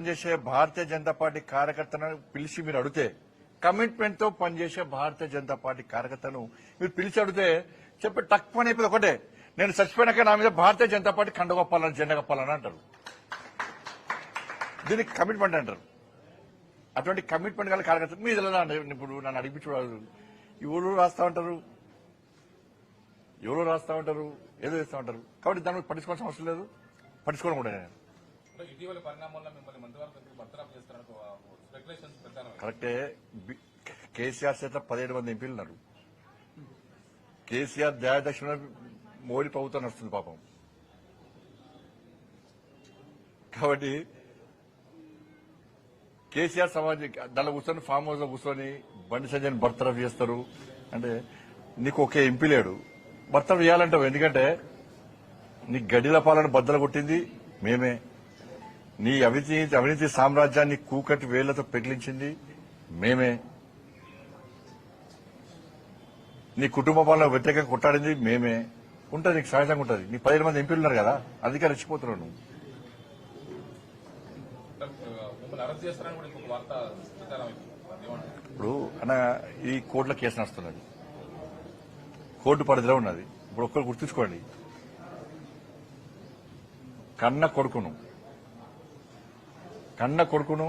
పనిచేసే భారతీయ జనతా పార్టీ కార్యకర్తను పిలిచి మీరు అడిగితే, కమిట్మెంట్ తో పనిచేసే భారతీయ జనతా పార్టీ కార్యకర్తను మీరు పిలిచి అడిగితే చెప్పి టక్ పని అయిపోయింది ఒకటే, నేను చచ్చిపోయినాక నా మీద భారతీయ జనతా పార్టీ కండగొప్పాలని జెండా కప్పాలని అంటారు. దీనికి కమిట్మెంట్ అంటారు. అటువంటి కమిట్మెంట్ గల కార్యకర్తలు మీద ఇప్పుడు నన్ను అడిపించు ఎవరు రాస్తా ఉంటారు, ఎవరో రాస్తా ఉంటారు, ఏదో చేస్తా ఉంటారు. కాబట్టి దాన్ని పట్టించుకోవాల్సిన అవసరం లేదు, పట్టించుకోవడం కూడా నేను కరెక్టే. కేసీఆర్ చేత 17 మంది ఎంపీలు ఉన్నారు. కేసీఆర్ దయాదక్షిణ మోడీ ప్రభుత్వం నడుస్తుంది పాపం. కాబట్టి కేసీఆర్ సమాజం దానిలో కూర్చొని ఫామ్ హౌస్ లో కూర్చొని బండి సంజయ్ బర్తరఫ్ చేస్తారు అంటే నీకు ఒకే ఎంపీ లేడు, బర్తరఫ్ చేయాలంటావు. ఎందుకంటే నీ గడిల పాలన బద్దలు కొట్టింది మేమే, నీ అవినీతి సామ్రాజ్యాన్ని కూకటి వేళ్లతో పెగిలించింది మేమే, నీ కుటుంబ పాలన వ్యతిరేకంగా కొట్టాడింది మేమే. ఉంటుంది, నీకు సహజంగా ఉంటుంది. నీ 17 మంది ఎంపీలు ఉన్నారు కదా, అందుకే రెచ్చిపోతున్నావు నువ్వు. ఇప్పుడు అన్న ఈ కోర్టుల కేసు నడుస్తున్నది, కోర్టు పరిధిలో ఉన్నది. ఇప్పుడు ఒక్కరు గుర్తుంచుకోండి, కన్న కొడుకును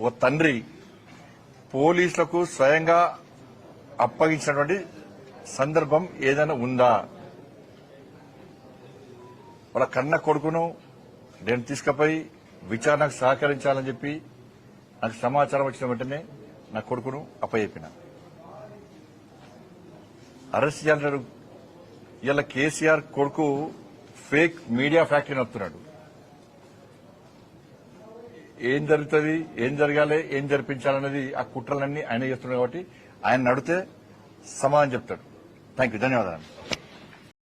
ఓ తండ్రి పోలీసులకు స్వయంగా అప్పగించినటువంటి సందర్భం ఏదైనా ఉందా? వాళ్ళ కన్న కొడుకును నేను తీసుకుపోయి విచారణకు సహకరించాలని చెప్పి నాకు సమాచారం వచ్చిన వెంటనే నా కొడుకును అప్పచెప్పిన. అరెస్ట్ చేయాలంటాడు. ఇలా కేసీఆర్ కొడుకు ఫేక్ మీడియా ఫ్యాక్టరీ నడుపుతున్నాడు. ఏం జరుగుతుంది, ఏం జరగాలి, ఏం జరిపించాలనేది ఆ కుట్రలన్నీ ఆయన చేస్తున్నాడు. కాబట్టి ఆయన నడితే సమాధానం చెప్తాడు. థ్యాంక్ యూ, ధన్యవాదాలు.